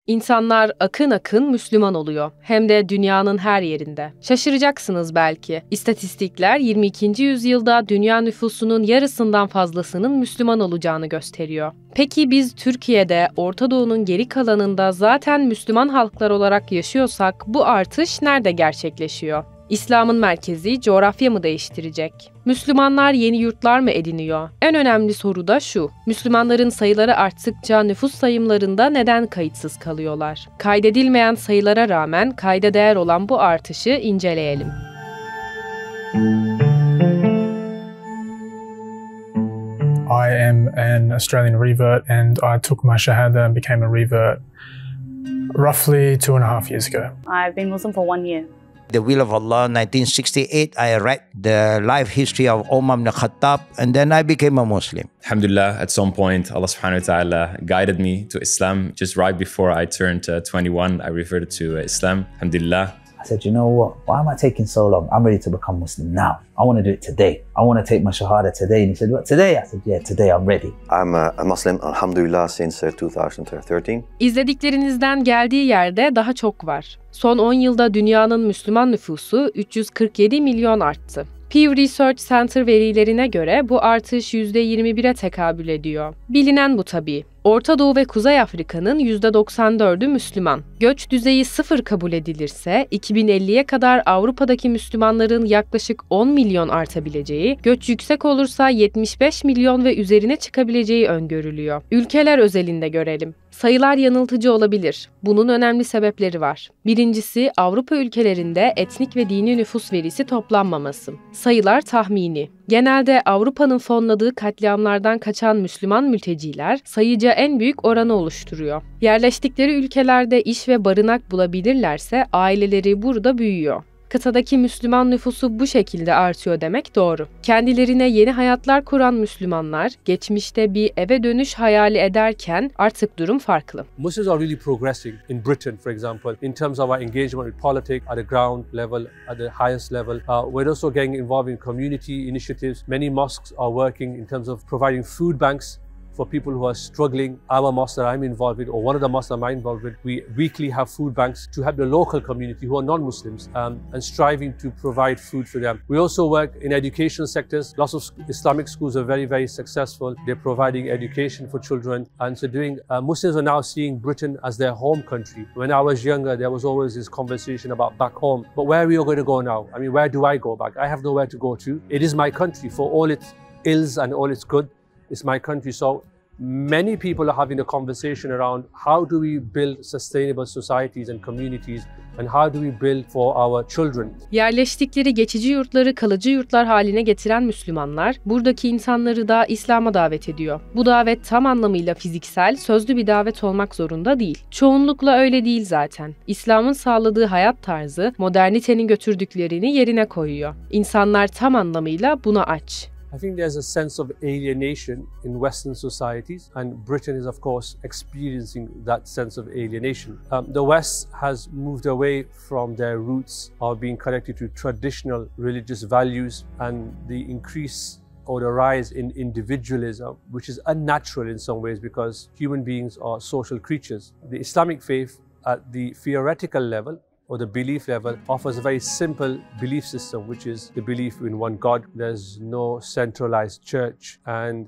İnsanlar akın akın Müslüman oluyor. Hem de dünyanın her yerinde. Şaşıracaksınız belki. İstatistikler 22. yüzyılda dünya nüfusunun yarısından fazlasının Müslüman olacağını gösteriyor. Peki biz Türkiye'de, Orta Doğu'nun geri kalanında zaten Müslüman halklar olarak yaşıyorsak bu artış nerede gerçekleşiyor? İslam'ın merkezi coğrafya mı değiştirecek? Müslümanlar yeni yurtlar mı ediniyor? En önemli soru da şu: Müslümanların sayıları arttıkça nüfus sayımlarında neden kayıtsız kalıyorlar? Kaydedilmeyen sayılara rağmen kayda değer olan bu artışı inceleyelim. I am an Australian revert and I took my shahada and became a revert roughly 2.5 years ago. I've been Muslim for 1 year. The Will of Allah, 1968, I read the life history of Umar ibn Khattab, and then I became a Muslim. Alhamdulillah, at some point, Allah subhanahu wa ta'ala guided me to Islam. Just right before I turned 21, I reverted to Islam. Alhamdulillah. I said, you know what? Why am I taking so long? I'm ready to become Muslim now. I want to do it today. I want to take my shahada today. And he said, what, today? I said, yeah, today I'm ready. I'm a Muslim, alhamdulillah, since 2013. İzlediklerinizden geldiği yerde daha çok var. Son 10 yılda dünyanın Müslüman nüfusu 347 milyon arttı. Pew Research Center verilerine göre bu artış %21'e tekabül ediyor. Bilinen bu tabii. Orta Doğu ve Kuzey Afrika'nın %94'ü Müslüman. Göç düzeyi 0 kabul edilirse 2050'ye kadar Avrupa'daki Müslümanların yaklaşık 10 milyon artabileceği, göç yüksek olursa 75 milyon ve üzerine çıkabileceği öngörülüyor. Ülkeler özelinde görelim. Sayılar yanıltıcı olabilir. Bunun önemli sebepleri var. Birincisi, Avrupa ülkelerinde etnik ve dini nüfus verisi toplanmaması. Sayılar tahmini. Genelde Avrupa'nın fonladığı katliamlardan kaçan Müslüman mülteciler sayıca en büyük oranı oluşturuyor. Yerleştikleri ülkelerde iş ve barınak bulabilirlerse aileleri burada büyüyor. Kıtadaki Müslüman nüfusu bu şekilde artıyor demek doğru. Kendilerine yeni hayatlar kuran Müslümanlar, geçmişte bir eve dönüş hayali ederken artık durum farklı. Muslims are really progressing in Britain, for example, in terms of our engagement with politics at the ground level, at the highest level. We're also getting involved in community initiatives. Many mosques are working in terms of providing food banks for people who are struggling. Our mosque that I'm involved with, or one of the mosques that I'm involved with, we weekly have food banks to help the local community who are non-Muslims and striving to provide food for them. We also work in education sectors. Lots of Islamic schools are very, very successful. They're providing education for children. And so Muslims are now seeing Britain as their home country. When I was younger, there was always this conversation about back home. But where are we going to go now? I mean, where do I go back? I have nowhere to go to. It is my country. For all its ills and all its good, it's my country. So many people are having a conversation around how do we build sustainable societies and communities and how do we build for our children. Yerleştikleri geçici yurtları kalıcı yurtlar haline getiren Müslümanlar, buradaki insanları da İslam'a davet ediyor. Bu davet tam anlamıyla fiziksel, sözlü bir davet olmak zorunda değil. Çoğunlukla öyle değil zaten. İslam'ın sağladığı hayat tarzı, modernitenin götürdüklerini yerine koyuyor. İnsanlar tam anlamıyla buna aç. I think there's a sense of alienation in Western societies, and Britain is, of course, experiencing that sense of alienation. The West has moved away from their roots of being connected to traditional religious values, and the increase or the rise in individualism, which is unnatural in some ways because human beings are social creatures. The Islamic faith at the theoretical level or the belief level offers a very simple belief system, which is the belief in one God. There's no centralized church, and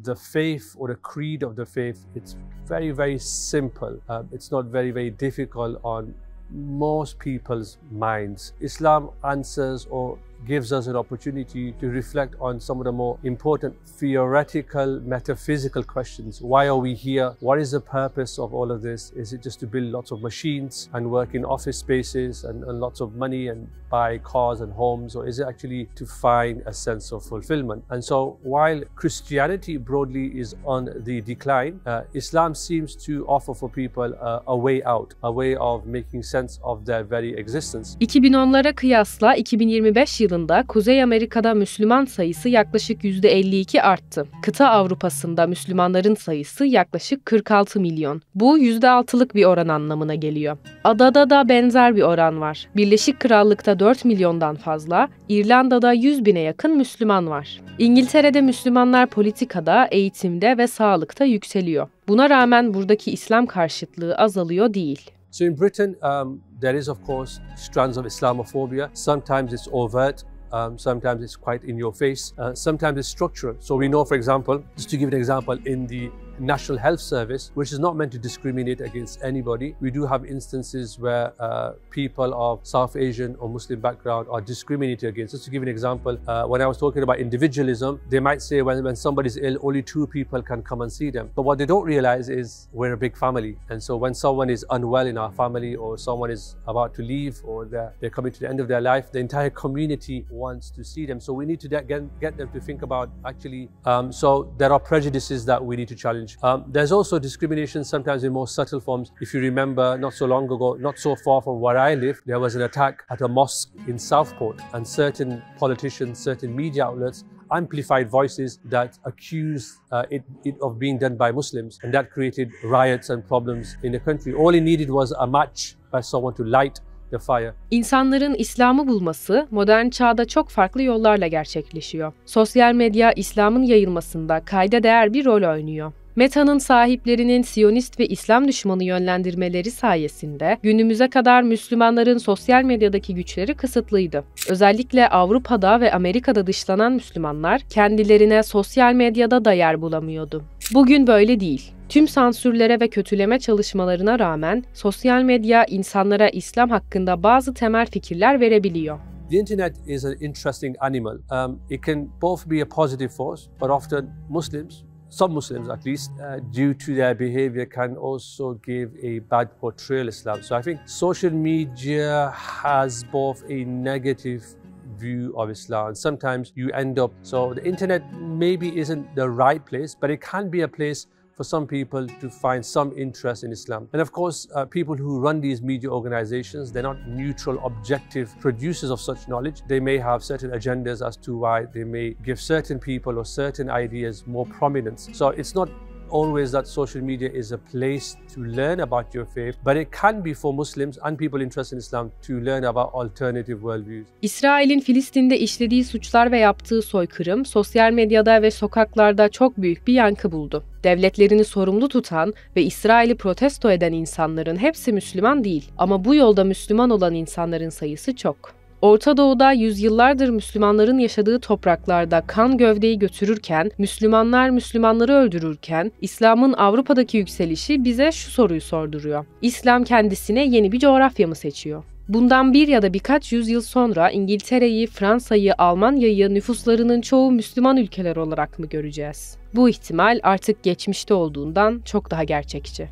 the faith or the creed of the faith, it's very, very simple. It's not very, very difficult on most people's minds. Islam answers or gives us an opportunity to reflect on some of the more important theoretical, metaphysical questions. Why are we here? What is the purpose of all of this? Is it just to build lots of machines and work in office spaces and lots of money and buy cars and homes? Or is it actually to find a sense of fulfillment? And so while Christianity broadly is on the decline, Islam seems to offer for people a way out, a way of making sense of their very existence. 2010'lara kıyasla 2025 yılında Kuzey Amerika'da Müslüman sayısı yaklaşık %52 arttı. Kıta Avrupa'sında Müslümanların sayısı yaklaşık 46 milyon. Bu %6'lık bir oran anlamına geliyor. Adada da benzer bir oran var. Birleşik Krallık'ta 4 milyondan fazla, İrlanda'da 100 bine yakın Müslüman var. İngiltere'de Müslümanlar politikada, eğitimde ve sağlıkta yükseliyor. Buna rağmen buradaki İslam karşıtlığı azalıyor değil. So in Britain, there is of course strands of Islamophobia. Sometimes it's overt, sometimes it's quite in your face, sometimes it's structural. So we know, for example, just to give an example, in the National Health Service, which is not meant to discriminate against anybody, we do have instances where people of South Asian or Muslim background are discriminated against. Just to give an example, when I was talking about individualism, they might say when somebody's ill, only 2 people can come and see them. But what they don't realize is we're a big family. And so when someone is unwell in our family, or someone is about to leave, or they're coming to the end of their life, the entire community wants to see them. So we need to get them to think about actually, so there are prejudices that we need to challenge. There's also discrimination sometimes in more subtle forms. If you remember, not so long ago, not so far from where I live, there was an attack at a mosque in Southport, and certain politicians, certain media outlets amplified voices that accused it of being done by Muslims, and that created riots and problems in the country. All it needed was a match by someone to light the fire. İnsanların İslam'ı bulması modern çağda çok farklı yollarla gerçekleşiyor. Sosyal medya İslam'ın yayılmasında kayda değer bir rol oynuyor. Meta'nın sahiplerinin Siyonist ve İslam düşmanı yönlendirmeleri sayesinde günümüze kadar Müslümanların sosyal medyadaki güçleri kısıtlıydı. Özellikle Avrupa'da ve Amerika'da dışlanan Müslümanlar kendilerine sosyal medyada da yer bulamıyordu. Bugün böyle değil. Tüm sansürlere ve kötüleme çalışmalarına rağmen sosyal medya insanlara İslam hakkında bazı temel fikirler verebiliyor. The internet is an interesting animal. It can both be a positive force, but often some Muslims at least, due to their behavior, can also give a bad portrayal of Islam. So I think social media has both a negative view of Islam. Sometimes you end up, so the internet maybe isn't the right place, but it can be a place for some people to find some interest in Islam. And of course, people who run these media organizations, they're not neutral, objective producers of such knowledge. They may have certain agendas as to why they may give certain people or certain ideas more prominence. So it's not always that social media is a place to learn about your faith, but it can be for Muslims and people interested in Islam to learn about alternative worldviews. İsrail'in Filistin'de işlediği suçlar ve yaptığı soykırım, sosyal medyada ve sokaklarda çok büyük bir yankı buldu. Devletlerini sorumlu tutan ve İsrail'i protesto eden insanların hepsi Müslüman değil, ama bu yolda Müslüman olan insanların sayısı çok. Orta Doğu'da yüzyıllardır Müslümanların yaşadığı topraklarda kan gövdeyi götürürken, Müslümanlar Müslümanları öldürürken, İslam'ın Avrupa'daki yükselişi bize şu soruyu sorduruyor: İslam kendisine yeni bir coğrafya mı seçiyor? Bundan bir ya da birkaç yüzyıl sonra İngiltere'yi, Fransa'yı, Almanya'yı nüfuslarının çoğu Müslüman ülkeler olarak mı göreceğiz? Bu ihtimal artık geçmişte olduğundan çok daha gerçekçi.